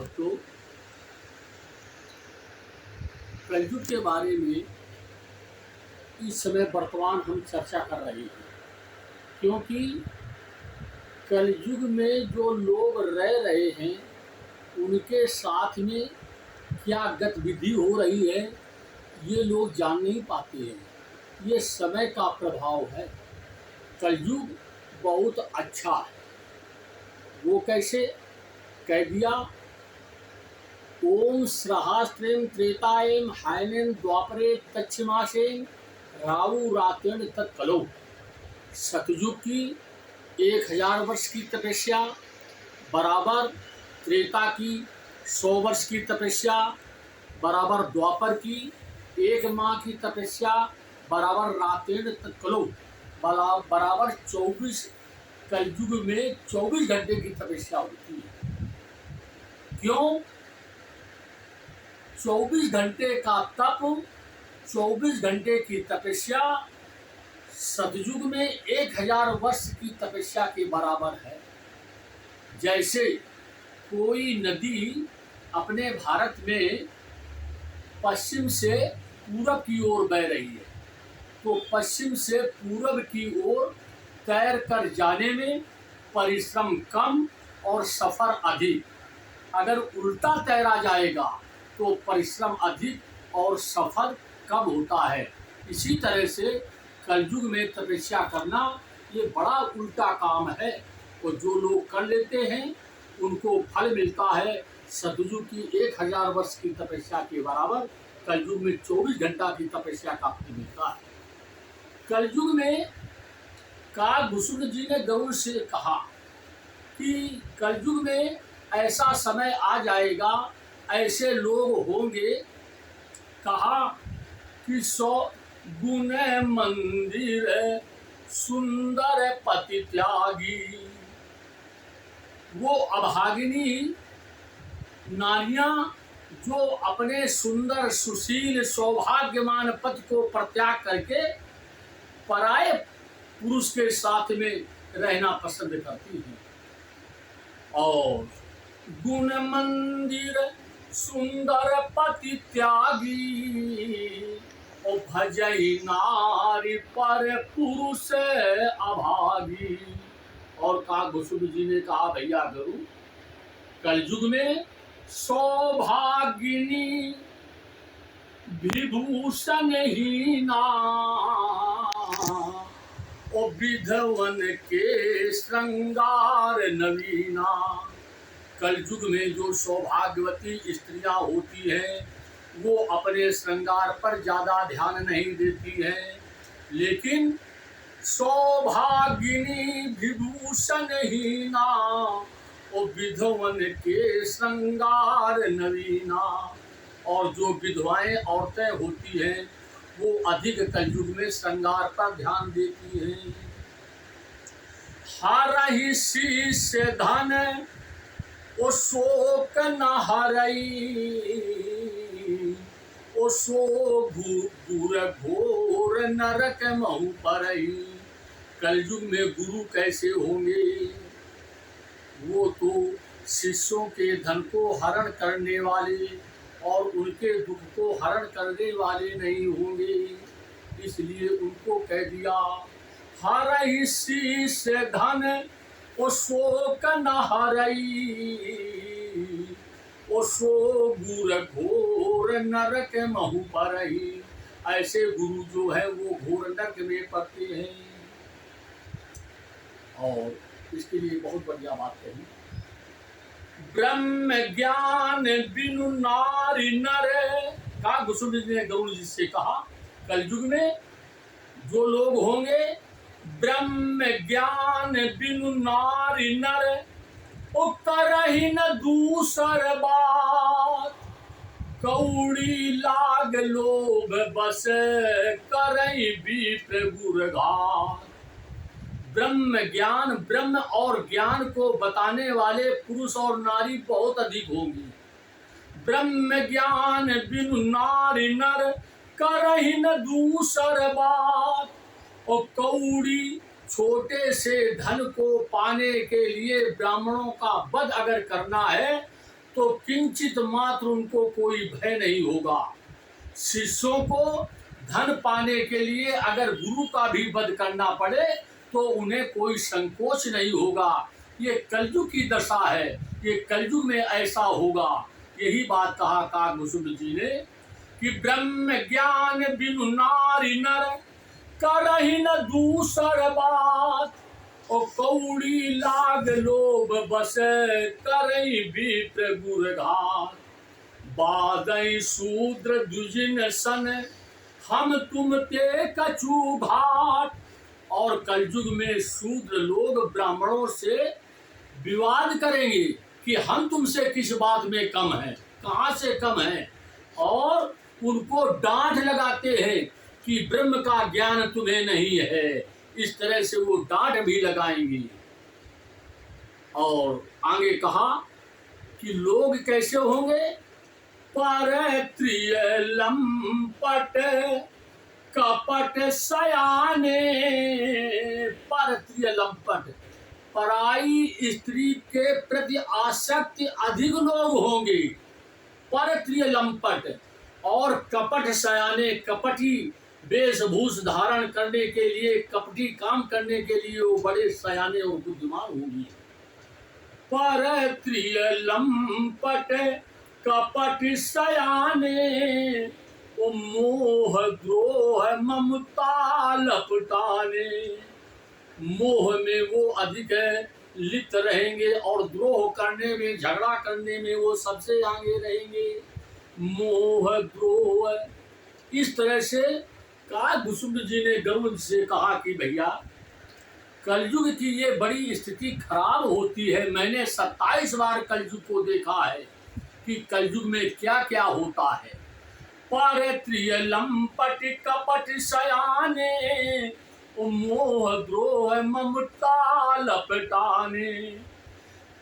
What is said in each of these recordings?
तो कलयुग के बारे में इस समय वर्तमान हम चर्चा कर रहे हैं, क्योंकि कलयुग में जो लोग रह रहे हैं उनके साथ में क्या गतिविधि हो रही है ये लोग जान नहीं पाते हैं। ये समय का प्रभाव है। कलयुग बहुत अच्छा है। वो कैसे कह दिया, ओम सहस्रेम त्रेतायम हायनेन द्वापरे तच्छमासेन रावु रातेन तत्कलो। सतयुग की 1000 वर्ष की तपस्या बराबर त्रेता की 100 वर्ष की तपस्या बराबर द्वापर की 1 माह की तपस्या बराबर रातेन तत्कलो बराबर 24 कलयुग में 24 घंटे की तपस्या होती है। क्यों? 24 घंटे का तप, 24 घंटे की तपस्या सतयुग में 1000 वर्ष की तपस्या के बराबर है। जैसे कोई नदी अपने भारत में पश्चिम से पूरब की ओर बह रही है, तो पश्चिम से पूरब की ओर तैर कर जाने में परिश्रम कम और सफ़र अधिक। अगर उल्टा तैरा जाएगा तो परिश्रम अधिक और सफ़र कम होता है। इसी तरह से कलयुग में तपस्या करना ये बड़ा उल्टा काम है, और जो लोग कर लेते हैं उनको फल मिलता है सतयुग की 1000 वर्ष की तपस्या के बराबर कलयुग में 24 घंटा की तपस्या का फल मिलता है। कलयुग में काकभूषुंड जी ने गरुड़ से कहा कि कलयुग में ऐसा समय आ जाएगा, ऐसे लोग होंगे, कहा कि 100 गुण मंदिर सुंदर पति त्यागी। वो अभागिनी नारियां जो अपने सुंदर सुशील सौभाग्यमान पति को परित्याग करके पराये पुरुष के साथ में रहना पसंद करती हैं। और गुण मंदिर सुंदर पति त्यागी, ओ भजई नारी पर पुरुष अभागी। और काकभूषुंड जी ने कहा, भैया गुरु, कलयुग में सौभागिनी विभूषण हीना, ओ विधवन के श्रृंगार नवीना। कलयुग में जो सौभाग्यवती स्त्रियां होती हैं वो अपने श्रृंगार पर ज़्यादा ध्यान नहीं देती हैं, लेकिन सौभागिनी विभूषण हीना, ओ विधवन के श्रृंगार नवीना। और जो विधवाएं औरतें होती हैं वो अधिक कलयुग में श्रृंगार पर ध्यान देती हैं। हारहि शीश धन ओ शोक न हरई, ओ सो गुर घोर नरक महु परई। कलयुग में गुरु कैसे होंगे? वो तो शिष्यों के धन को हरण करने वाले और उनके दुख को हरण करने वाले नहीं होंगे। इसलिए उनको कह दिया, हरहि शीश धन ओ शोक न हरई, ओ सो गुर घोर नरक महु परई। ऐसे गुरु जो है वो घोर नरक में पड़ते हैं। और इसके लिए बहुत बढ़िया बात कही, ब्रह्म ज्ञान बिनु नारी नर। काकभूषुंड जी ने गरुड़ जी से कहा, कलयुग में जो लोग होंगे ब्रह्म ज्ञान बिनु नारी नर, ओ करहि न दूसर बात, कौड़ी लाग लोभ बस करहि विप्र गुरघात। ब्रह्म ज्ञान, ब्रह्म और ज्ञान को बताने वाले पुरुष और नारी बहुत अधिक होंगे। ब्रह्म ज्ञान बिनु नारी नर, करहि न दूसर बात। और कौड़ी, छोटे से धन को पाने के लिए ब्राह्मणों का वध अगर करना है तो किंचित मात्र उनको कोई भय नहीं होगा। शिष्यों को धन पाने के लिए अगर गुरु का भी वध करना पड़े तो उन्हें कोई संकोच नहीं होगा। ये कलयुग की दशा है, ये कलयुग में ऐसा होगा। यही बात कहा काकभूषुंड जी ने कि ब्रह्म ज्ञान बिनु नारी नर करहि न दूसर बात, और कौड़ी लाग लोभ बस करहि विप्र गुर घात। बादई शूद्र द्विजिन सन हम तुम ते कछु भाट। और कलयुग में शूद्र लोग ब्राह्मणों से विवाद करेंगे कि हम तुमसे किस बात में कम हैं, कहाँ से कम हैं, और उनको डांट लगाते हैं कि ब्रह्म का ज्ञान तुम्हें नहीं है। इस तरह से वो डांट भी लगाएंगे। और आगे कहा कि लोग कैसे होंगे, परत्रिय लंपट कपट सयाने। परत्रिय लंपट, पराई स्त्री के प्रति आसक्ति अधिक लोग होंगे। परत्रिय लंपट और कपट सयाने, कपटी वेशभूष धारण करने के लिए, कपटी काम करने के लिए वो बड़े सयाने और बुद्धिमान होंगे। परत्रिय लंपट कपट सयाने, ओ मोह द्रोह ममता लपटाने। मोह में वो अधिक लिप्त रहेंगे और द्रोह करने में, झगड़ा करने में वो सबसे आगे रहेंगे। मोह द्रोह, इस तरह से काकभूषुंड जी ने गरुड़ से कहा कि भैया कलयुग की ये बड़ी स्थिति खराब होती है। मैंने 27 बार कलयुग को देखा है कि कलयुग में क्या क्या होता है। परत्रिय लंपट कपट सयाने, मोह द्रोह ममता लपटाने।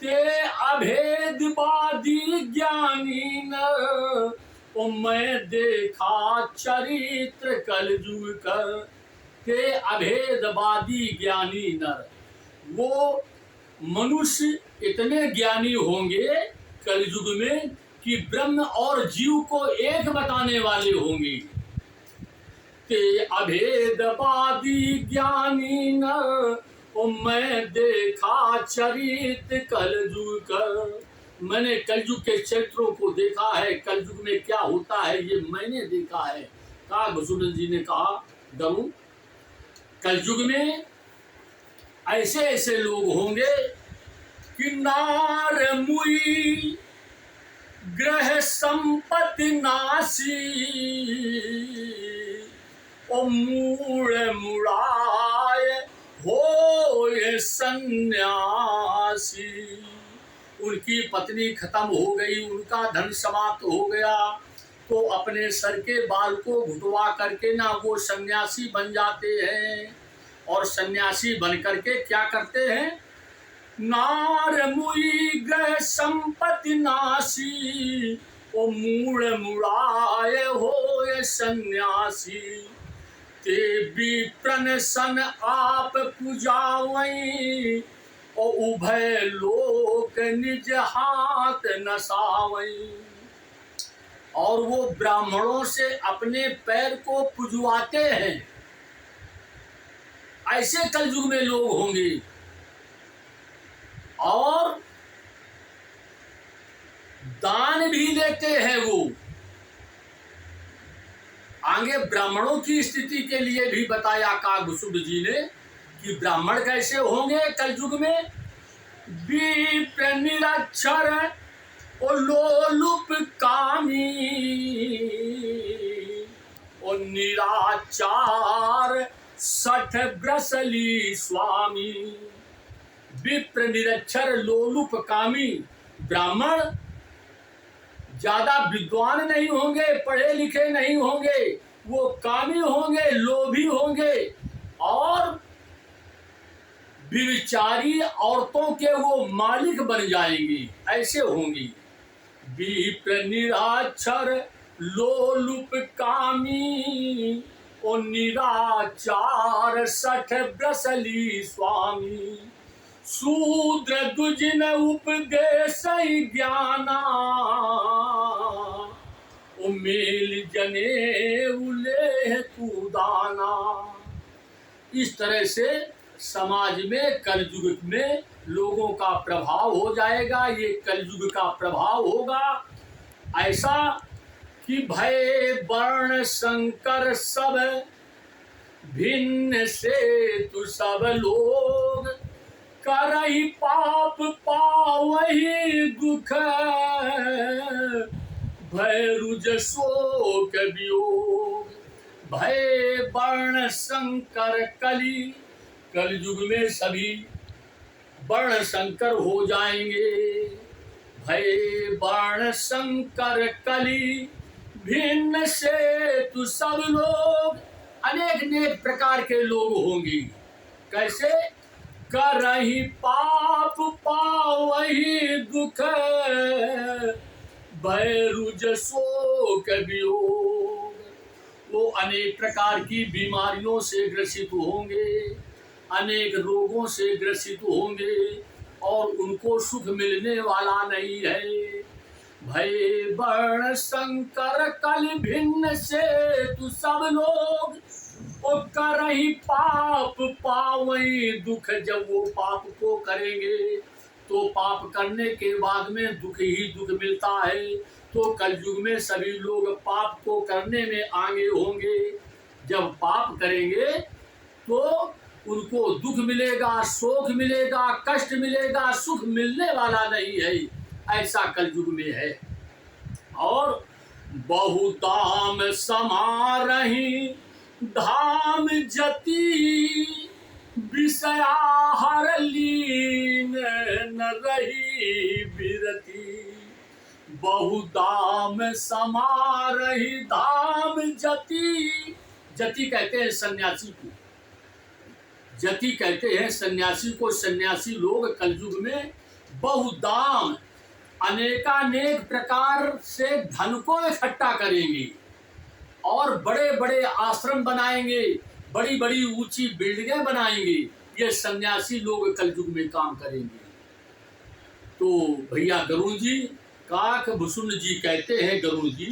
ते अभेदवादी ज्ञानी न, ओ मैं देखा चरित्र कलयुग कर। ते अभेदवादी ज्ञानी नर, वो मनुष्य इतने ज्ञानी होंगे कलयुग में कि ब्रह्म और जीव को एक बताने वाले होंगे। ते अभेदवादी ज्ञानी नर, ओ मैं देखा चरित्र कलयुग कर। मैंने कलयुग के चरित्रों को देखा है, कलयुग में क्या होता है ये मैंने देखा है। काकभूषुंड जी ने कहा गरुड़, कलयुग में ऐसे ऐसे लोग होंगे कि नार मुई ग्रह संपत्ति नासी, ओ मूड़ मुड़ाए हो ये सन्यासी। उनकी पत्नी खत्म हो गई, उनका धन समाप्त हो गया, तो अपने सर के बाल को घुटवा करके ना वो सन्यासी बन जाते हैं। और सन्यासी बन करके क्या करते हैं, नार मुई ग्रह संपत्ति नासी, ओ मूड़ मुड़ाए हो ये सन्यासी। ते विप्रन सन आप पूजावई, ओ उभय लोक निज हाथ नसावई। और वो ब्राह्मणों से अपने पैर को पुजवाते हैं। ऐसे कलयुग में लोग होंगे। और दान भी लेते हैं वो। आगे ब्राह्मणों की स्थिति के लिए भी बताया काकभूषुंड जी ने कि ब्राह्मण कैसे होंगे कलयुग में। विप्र निरक्षर ओ लोलुप कामी, ओ निराचार सठ ब्रसली स्वामी। विप्र निरक्षर लोलुप कामी, ब्राह्मण ज्यादा विद्वान नहीं होंगे, पढ़े लिखे नहीं होंगे, वो कामी होंगे, लोभी होंगे, और विचारी औरतों के वो मालिक बन जाएंगी, ऐसे होंगी। विप्र निराक्षर लोलुप कामी, ओ निराचार सठ ब्रसली स्वामी। शूद्र दुजिन उपदेश ज्ञाना, उमेल जने उले तू दाना। इस तरह से समाज में कलयुग में लोगों का प्रभाव हो जाएगा। ये कलयुग का प्रभाव होगा ऐसा कि भय वर्ण संकर सब भिन्न से तु सब लोग, करहि पाप पावहि दुख, भय रुज शोक वियोग। भय वर्ण संकर कली, कलयुग में सभी वर्ण संकर हो जाएंगे। भय वर्ण संकर कली, भिन्न से तु सब लोग, अनेक अनेक प्रकार के लोग होंगे। कैसे? करहि पाप पावहि दुख, भय रुज शोक वियोग। वो अनेक प्रकार की बीमारियों से ग्रसित होंगे, अनेक रोगों से ग्रसित होंगे और उनको सुख मिलने वाला नहीं है। भय वर्ण संकर कल भिन्न से तु सब लोग, वो करहि पाप पावहि दुख। जब वो पाप को करेंगे तो पाप करने के बाद में दुख ही दुख मिलता है। तो कलयुग में सभी लोग पाप को करने में आगे होंगे। जब पाप करेंगे तो उनको दुख मिलेगा, शोक मिलेगा, कष्ट मिलेगा, सुख मिलने वाला नहीं है। ऐसा कलयुग में है। और बहुधाम समारहि धाम जति, विषया हर लीन न रही बिरती। बहुधाम समारहि धाम जति, जति कहते हैं सन्यासी को, जति कहते हैं सन्यासी को। सन्यासी लोग कलयुग में बहुधाम, अनेकानेक प्रकार से धन को इकट्ठा करेंगे और बड़े बड़े आश्रम बनाएंगे, बड़ी बड़ी ऊंची बिल्डिंगें बनाएंगे। ये सन्यासी लोग कलयुग में काम करेंगे। तो भैया गरुड़ जी, काक भुसुंड जी कहते हैं, गरुड़ जी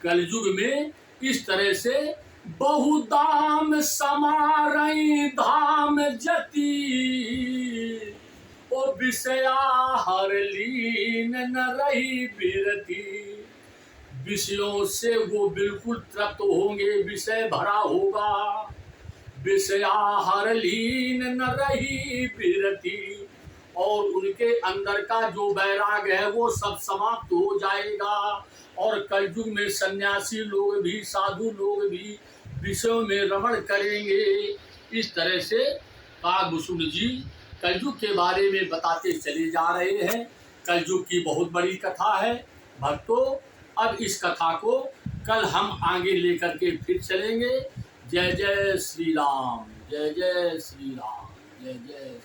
कलयुग में इस तरह से बहुधाम समारहि धाम जति, ओ विषया हर लीन न रही बिरती। विषयों से वो बिल्कुल तृप्त होंगे, विषय भरा होगा। विषया हर लीन न रही बिरती, और उनके अंदर का जो वैराग है वो सब समाप्त हो जाएगा। और कलयुग में सन्यासी लोग भी, साधु लोग भी विषयों में रमण करेंगे। इस तरह से काकभूषुंड जी कलयुग के बारे में बताते चले जा रहे हैं। कलयुग की बहुत बड़ी कथा है भक्तों। अब इस कथा को कल हम आगे लेकर के फिर चलेंगे। जय जय श्री राम, जय जय श्री राम, जय जय।